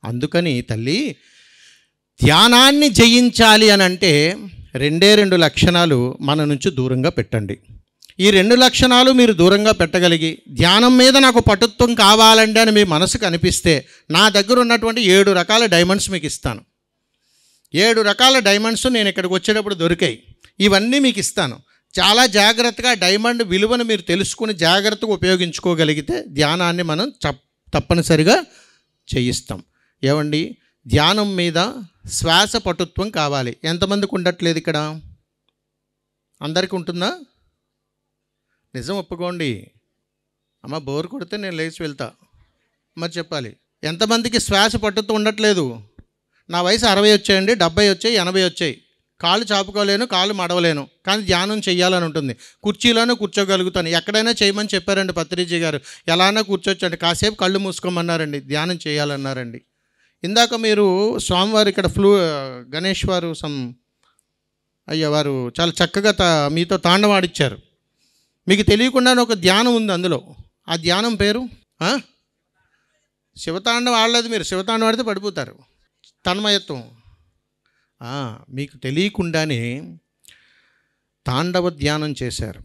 అందుకని తల్లి ధ్యానాన్ని జయించాలి అని అంటే రెండు లక్షణాలు మన నుంచి దూరంగా పెట్టండి. ఈ 2 లక్షణాలు మీరు దూరంగా పెట్టగలిగి ధ్యానం మీద నాకు పటుత్వం కావాలండి అని మీ మనసుకు అనిపిస్తే నా దగ్గర ఉన్నటువంటి 7 రకాల డైమండ్స్ మీకు ఇస్తాను. 7 రకాల డైమండ్స్ నేను ఇక్కడికి వచ్చేటప్పుడు దొరికాయి. ఇవన్నీ మీకు ఇస్తాను. చాలా జాగ్రత్తగా డైమండ్ విలువను మీరు తెలుసుకుని జాగ్రత్తగా ఉపయోగించుకోగలిగితే ధ్యానాన్ని మనం తప్పనిసరిగా చేయిస్తాం. ఏమండి, ధ్యానం మీద శ్వాస పటుత్వం కావాలి. ఎంతమందికి ఉండట్లేదు ఇక్కడ? అందరికీ ఉంటుందా? నిజం ఒప్పుకోండి. అమ్మ బోర్ కొడితే నేను లేచి వెళ్తా. మరి చెప్పాలి, ఎంతమందికి శ్వాస పట్టుతూ ఉండట్లేదు? నా వయసు 60 వచ్చాయండి, 70 వచ్చాయి, 80 వచ్చాయి. కాళ్ళు చాపుకోలేను, కాళ్ళు మడవలేను, కానీ ధ్యానం చెయ్యాలని ఉంటుంది. కుర్చీలోనే కూర్చోగలుగుతాను. ఎక్కడైనా చేయమని చెప్పారండి పత్రిజీ గారు. ఎలానా కూర్చోవచ్చండి. కాసేపు కళ్ళు మూసుకోమన్నారండి, ధ్యానం చేయాలన్నారండి. ఇందాక మీరు స్వామివారు ఇక్కడ గణేష్ వారు వారు చాలా చక్కగా మీతో తాండవాడిచ్చారు. మీకు తెలియకుండానే ఒక ధ్యానం ఉంది అందులో. ఆ ధ్యానం పేరు శివతాండం. ఆడలేదు మీరు, శివతాండం ఆడితే పడిపోతారు. తన్మయత్వం. మీకు తెలియకుండానే తాండవ ధ్యానం చేశారు.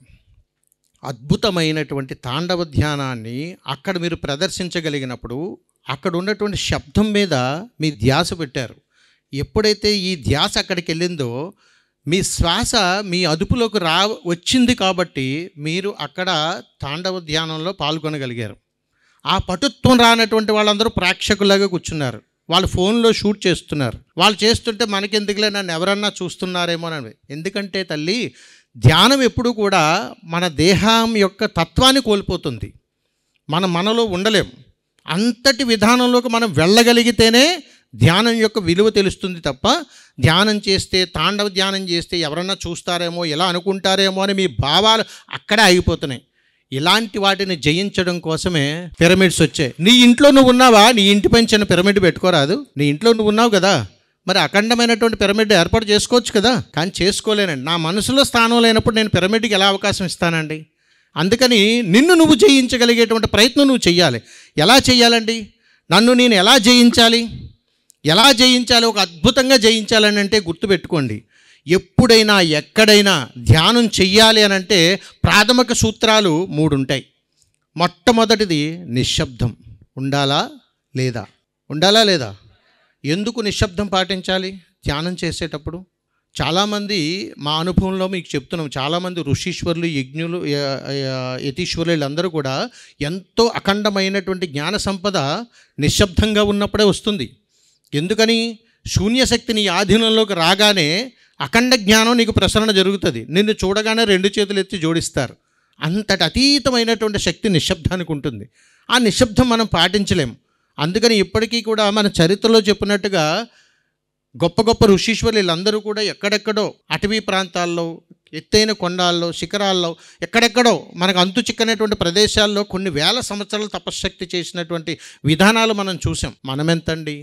అద్భుతమైనటువంటి తాండవ ధ్యానాన్ని అక్కడ మీరు ప్రదర్శించగలిగినప్పుడు అక్కడ ఉన్నటువంటి శబ్దం మీద మీ ధ్యాస పెట్టారు. ఎప్పుడైతే ఈ ధ్యాస అక్కడికి వెళ్ళిందో మీ శ్వాస మీ అదుపులోకి వచ్చింది కాబట్టి మీరు అక్కడ తాండవ ధ్యానంలో పాల్గొనగలిగారు. ఆ పటుత్వం రానటువంటి వాళ్ళందరూ ప్రేక్షకులాగా కూర్చున్నారు. వాళ్ళు ఫోన్లో షూట్ చేస్తున్నారు. వాళ్ళు చేస్తుంటే మనకెందుకులే, నన్ను ఎవరన్నా చూస్తున్నారేమోనని. ఎందుకంటే తల్లి, ధ్యానం ఎప్పుడు కూడా మన దేహం యొక్క తత్వాన్ని కోల్పోతుంది. మనలో ఉండలేం. అంతటి విధానంలోకి మనం వెళ్ళగలిగితేనే ధ్యానం యొక్క విలువ తెలుస్తుంది తప్ప ధ్యానం చేస్తే, తాండవ ధ్యానం చేస్తే ఎవరన్నా చూస్తారేమో, ఎలా అనుకుంటారేమో అని మీ భావాలు అక్కడే ఆగిపోతున్నాయి. ఇలాంటి వాటిని జయించడం కోసమే పిరమిడ్స్ వచ్చాయి. నీ ఇంట్లో నువ్వు ఉన్నావా? నీ ఇంటి పైన చిన్న పిరమిడ్ పెట్టుకోరాదు? నీ ఇంట్లో నువ్వు ఉన్నావు కదా, మరి అఖండమైనటువంటి పిరమిడ్ ఏర్పాటు చేసుకోవచ్చు కదా. కానీ చేసుకోలేనండి. నా మనసులో స్థానం లేనప్పుడు నేను పిరమిడ్కి ఎలా అవకాశం ఇస్తానండి? అందుకని నిన్ను నువ్వు జయించగలిగేటువంటి ప్రయత్నం నువ్వు చెయ్యాలి. ఎలా చెయ్యాలండి? నన్ను నేను ఎలా జయించాలి? ఒక అద్భుతంగా జయించాలని అంటే గుర్తుపెట్టుకోండి, ఎప్పుడైనా ఎక్కడైనా ధ్యానం చెయ్యాలి అని అంటే ప్రాథమిక సూత్రాలు 3 ఉంటాయి. మొట్టమొదటిది నిశ్శబ్దం. ఉండాలా లేదా? ఎందుకు నిశ్శబ్దం పాటించాలి ధ్యానం చేసేటప్పుడు? చాలామంది మా అనుభవంలో మీకు చెప్తున్నాం, చాలామంది ఋషీశ్వరులు, యజ్ఞులు, యతీశ్వరులు వీళ్ళందరూ కూడా ఎంతో అఖండమైనటువంటి జ్ఞాన సంపద నిశ్శబ్దంగా ఉన్నప్పుడే వస్తుంది. ఎందుకని? శూన్యశక్తి నీ ఆధీనంలోకి రాగానే అఖండ జ్ఞానం నీకు ప్రసరణ జరుగుతుంది. నిన్ను చూడగానే 2 చేతులు ఎత్తి జోడిస్తారు. అంతటి అతీతమైనటువంటి శక్తి నిశ్శబ్దానికి ఉంటుంది. ఆ నిశ్శబ్దం మనం పాటించలేం. అందుకని ఇప్పటికీ కూడా మన చరిత్రలో చెప్పినట్టుగా గొప్ప గొప్ప ఋషీశ్వరులు వీళ్ళందరూ కూడా ఎక్కడెక్కడో అటవీ ప్రాంతాల్లో, ఎత్తైన కొండాల్లో, శిఖరాల్లో, ఎక్కడెక్కడో మనకు అంతు చిక్కనటువంటి ప్రదేశాల్లో కొన్ని వేల సంవత్సరాలు తపశ్శక్తి చేసినటువంటి విధానాలు మనం చూసాం. మనమెంతండి,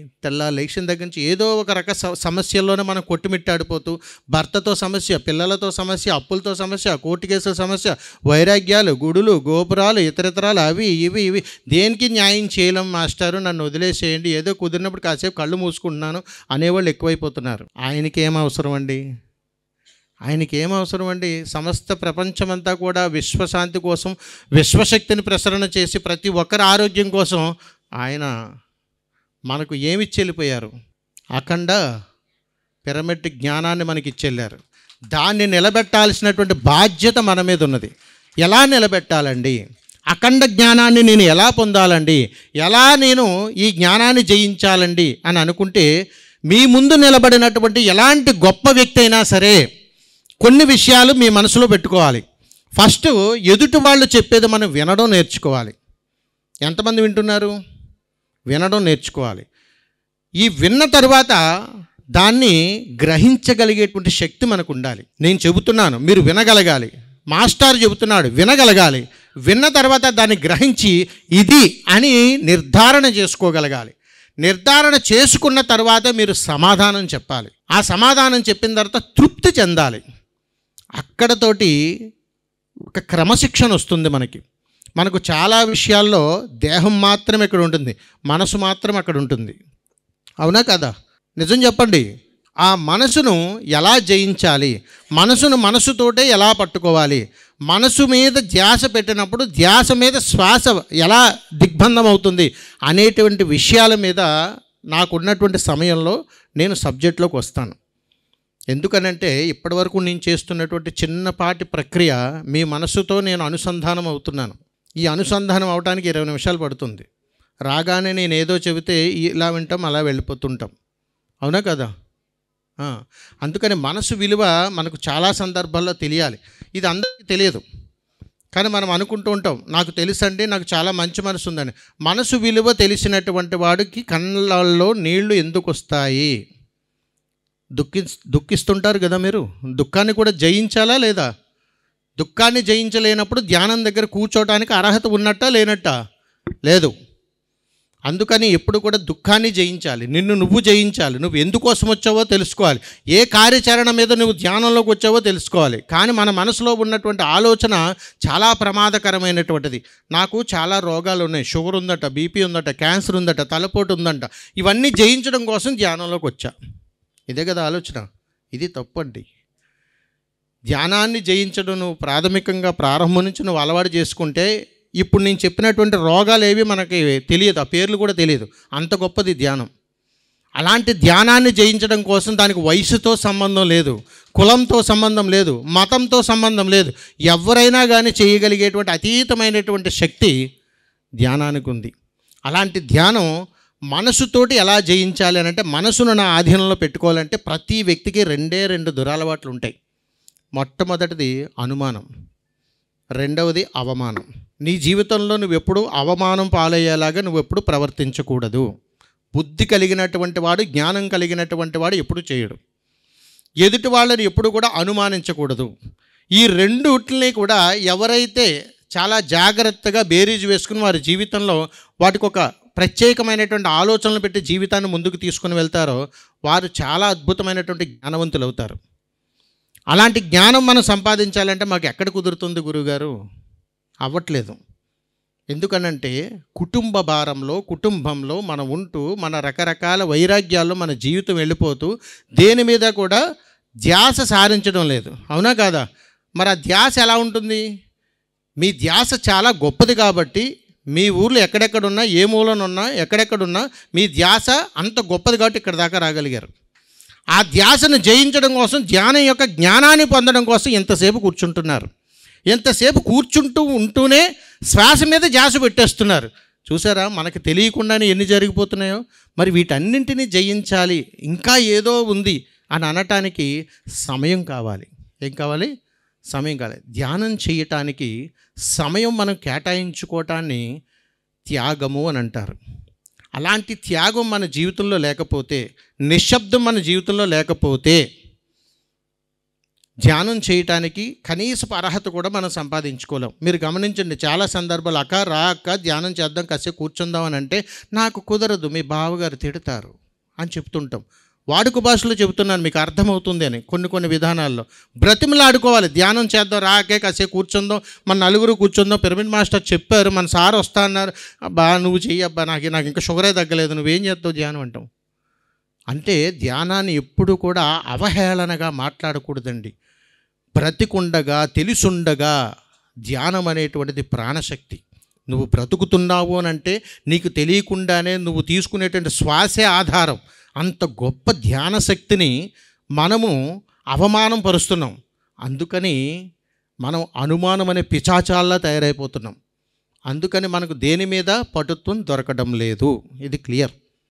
లేచిన దగ్గర నుంచి ఏదో ఒక సమస్యల్లోనే మనం కొట్టుమిట్టాడిపోతూ, భర్తతో సమస్య, పిల్లలతో సమస్య, అప్పులతో సమస్య, కోర్టు కేసుల సమస్య, వైరాగ్యాలు, గుడులు, గోపురాలు, ఇతరితరాలు, అవి ఇవి దేనికి న్యాయం చేయలేం మాస్టారు, నన్ను వదిలేసేయండి, ఏదో కుదిరినప్పుడు కాసేపు కళ్ళు మూసుకుంటున్నాను అనేవాళ్ళు ఎక్కువైపోతున్నారు. ఆయనకేం అవసరం అండి? సమస్త ప్రపంచమంతా కూడా విశ్వశాంతి కోసం, విశ్వశక్తిని ప్రసరణ చేసి ప్రతి ఒక్కరి ఆరోగ్యం కోసం ఆయన మనకు ఏమిచ్చి వెళ్ళిపోయారు? అఖండ పిరమిడ్ జ్ఞానాన్ని మనకి ఇచ్చెళ్ళారు. దాన్ని నిలబెట్టాల్సినటువంటి బాధ్యత మన మీద ఉన్నది. ఎలా నిలబెట్టాలండి? అఖండ జ్ఞానాన్ని నేను ఎలా పొందాలండి? ఎలా నేను ఈ జ్ఞానాన్ని జయించాలండి అని అనుకుంటే, మీ ముందు నిలబడినటువంటి ఎలాంటి గొప్ప వ్యక్తి అయినా సరే కొన్ని విషయాలు మీ మనసులో పెట్టుకోవాలి. ఫస్ట్ ఎదుటి వాళ్ళు చెప్పేది మనం వినడం నేర్చుకోవాలి. ఎంతమంది వింటున్నారు? వినడం నేర్చుకోవాలి. ఈ విన్న తర్వాత దాన్ని గ్రహించగలిగేటువంటి శక్తి మనకు ఉండాలి. నేను చెబుతున్నాను, మీరు వినగలగాలి. మాస్టర్ చెబుతున్నాడు, వినగలగాలి. విన్న తర్వాత దాన్ని గ్రహించి ఇది అని నిర్ధారణ చేసుకోగలగాలి. నిర్ధారణ చేసుకున్న తర్వాత మీరు సమాధానం చెప్పాలి. ఆ సమాధానం చెప్పిన తర్వాత తృప్తి చెందాలి. అక్కడతోటి ఒక క్రమశిక్షణ వస్తుంది మనకు చాలా విషయాల్లో దేహం మాత్రం ఇక్కడ ఉంటుంది, మనసు మాత్రం అక్కడ ఉంటుంది. అవునా కదా? నిజం చెప్పండి. ఆ మనసును ఎలా జయించాలి, మనసును మనసుతోటే ఎలా పట్టుకోవాలి, మనసు మీద ధ్యాస పెట్టినప్పుడు ధ్యాస మీద శ్వాస ఎలా దిగ్బంధం అవుతుంది అనేటువంటి విషయాల మీద నాకున్నటువంటి సమయంలో నేను సబ్జెక్ట్లోకి వస్తాను. ఎందుకనంటే ఇప్పటివరకు నేను చేస్తున్నటువంటి చిన్నపాటి ప్రక్రియ మీ మనసుతో నేను అనుసంధానం అవుతున్నాను. ఈ అనుసంధానం అవడానికి 20 నిమిషాలు పడుతుంది. రాగానే నేను ఏదో చెబితే ఇలా వింటాం, అలా వెళ్ళిపోతుంటాం. అవునా కదా? అందుకని మనసు విలువ మనకు చాలా సందర్భాల్లో తెలియాలి. ఇది అందరికీ తెలియదు, కానీ మనం అనుకుంటూ ఉంటాం, నాకు తెలుసండి, నాకు చాలా మంచి మనసు ఉందని. మనసు విలువ తెలిసినటువంటి వాడికి కళ్ళల్లో నీళ్లు ఎందుకు వస్తాయి? దుఃఖిస్తుంటారు కదా మీరు. దుఃఖాన్ని కూడా జయించాలా లేదా? దుఃఖాన్ని జయించలేనప్పుడు ధ్యానం దగ్గర కూర్చోవడానికి అర్హత ఉన్నట్టా లేనట్టా? లేదు. అందుకని ఎప్పుడు కూడా దుఃఖాన్ని జయించాలి, నిన్ను నువ్వు జయించాలి. నువ్వు ఎందుకోసం వచ్చావో తెలుసుకోవాలి, ఏ కార్యాచరణ మీద నువ్వు ధ్యానంలోకి వచ్చావో తెలుసుకోవాలి. కానీ మన మనసులో ఉన్నటువంటి ఆలోచన చాలా ప్రమాదకరమైనటువంటిది. నాకు చాలా రోగాలు ఉన్నాయి, షుగర్ ఉందట, బీపీ ఉందట, క్యాన్సర్ ఉందట, తలపోటు ఉందంట, ఇవన్నీ జయించడం కోసం ధ్యానంలోకి వచ్చా. ఇదే కదా ఆలోచన. ఇది తప్పండి. ధ్యానాన్ని జయించడం నువ్వు ప్రాథమికంగా ప్రారంభం నుంచి నువ్వు అలవాటు చేసుకుంటే ఇప్పుడు నేను చెప్పినటువంటి రోగాలు ఏవి మనకి తెలియదు, ఆ పేర్లు కూడా తెలియదు, అంత గొప్పది ధ్యానం. అలాంటి ధ్యానాన్ని జయించడం కోసం దానికి వయసుతో సంబంధం లేదు, కులంతో సంబంధం లేదు, మతంతో సంబంధం లేదు. ఎవరైనా కానీ చేయగలిగేటువంటి అతీతమైనటువంటి శక్తి ధ్యానానికి ఉంది. అలాంటి ధ్యానం మనసుతోటి ఎలా జయించాలి అని అంటే, మనసును నా ఆధీనంలో పెట్టుకోవాలంటే ప్రతి వ్యక్తికి 2 దురలవాట్లు ఉంటాయి. మొట్టమొదటిది అనుమానం, రెండవది అవమానం. నీ జీవితంలో నువ్వెప్పుడు అవమానం పాలయ్యేలాగా నువ్వెప్పుడు ప్రవర్తించకూడదు. బుద్ధి కలిగినటువంటి వాడు, జ్ఞానం కలిగినటువంటి వాడు ఎప్పుడు చేయడు. ఎదుటి వాళ్ళని ఎప్పుడు కూడా అనుమానించకూడదు. ఈ రెండుటిని కూడా ఎవరైతే చాలా జాగ్రత్తగా బేరీజు వేసుకుని వారి జీవితంలో వాటికి ఒక ప్రత్యేకమైనటువంటి ఆలోచనలు పెట్టి జీవితాన్ని ముందుకు తీసుకుని వెళ్తారో వారు చాలా అద్భుతమైనటువంటి జ్ఞానవంతులు అవుతారు. అలాంటి జ్ఞానం మనం సంపాదించాలంటే మాకు ఎక్కడ కుదురుతుంది గురువుగారు? అవ్వట్లేదు. ఎందుకనంటే కుటుంబ భారంలో, కుటుంబంలో మనం ఉంటూ మన రకరకాల వైరాగ్యాల్లో మన జీవితం వెళ్ళిపోతూ దేని మీద కూడా ధ్యాస సారించడం లేదు. అవునా కాదా? మరి ఆ ధ్యాస ఎలా ఉంటుంది? మీ ధ్యాస చాలా గొప్పది కాబట్టి మీ ఊర్లో ఎక్కడెక్కడున్నా, ఏ మూలనున్నా, ఎక్కడెక్కడున్నా మీ ధ్యాస అంత గొప్పది కాబట్టి ఇక్కడ దాకా రాగలిగారు. ఆ ధ్యాసను జయించడం కోసం, ధ్యానం యొక్క జ్ఞానాన్ని పొందడం కోసం ఎంతసేపు కూర్చుంటున్నారు. ఎంతసేపు కూర్చుంటూ ఉంటూనే శ్వాస మీద ధ్యాస పెట్టేస్తున్నారు. చూసారా మనకు తెలియకుండానే ఎన్ని జరిగిపోతున్నాయో. మరి వీటన్నింటినీ జయించాలి, ఇంకా ఏదో ఉంది అని అనటానికి సమయం కావాలి. ఏం కావాలి? సమయం కావాలి. ధ్యానం చేయటానికి సమయం మనం కేటాయించుకోవటాన్ని త్యాగము అని అంటారు. అలాంటి త్యాగం మన జీవితంలో లేకపోతే, నిశ్శబ్దం మన జీవితంలో లేకపోతే ధ్యానం చేయటానికి కనీసపు అర్హత కూడా మనం సంపాదించుకోలేం. మీరు గమనించండి, చాలా సందర్భాలు అక్క ధ్యానం చేద్దాం, కాసేపు కూర్చుందాం అని అంటే నాకు కుదరదు, మీ బావగారు తిడతారు అని చెప్తుంటాం. వాడుక భాషలో చెబుతున్నాను, మీకు అర్థమవుతుంది అని. కొన్ని విధానాల్లో బ్రతిమలాడుకోవాలి. ధ్యానం చేద్దాం, రాకే కాసేపు కూర్చుందాం, మన నలుగురు కూర్చుందాం, పిరమిడ్ మాస్టర్ చెప్పారు, మన సార్ వస్తా అన్నారు, అబ్బా నువ్వు చెయ్యబ్బా, నాకు ఇంకా షుగరే తగ్గలేదు, నువ్వేం చేస్తావు ధ్యానం అంటాం. అంటే ధ్యానాన్ని ఎప్పుడు కూడా అవహేళనగా మాట్లాడకూడదండి. బ్రతికుండగా, తెలుసుండగా ధ్యానం అనేటువంటిది ప్రాణశక్తి. నువ్వు బ్రతుకుతున్నావు అని అంటే నీకు తెలియకుండానే నువ్వు తీసుకునేటువంటి శ్వాసే ఆధారం. అంత గొప్ప ధ్యాన శక్తిని మనము అవమానం పరుస్తున్నాం. అందుకని మనం అనుమానం అనే పిశాచాల్లా తయారైపోతున్నాం. అందుకని మనకు దేని మీద పటుత్వం దొరకడం లేదు. ఇది క్లియర్.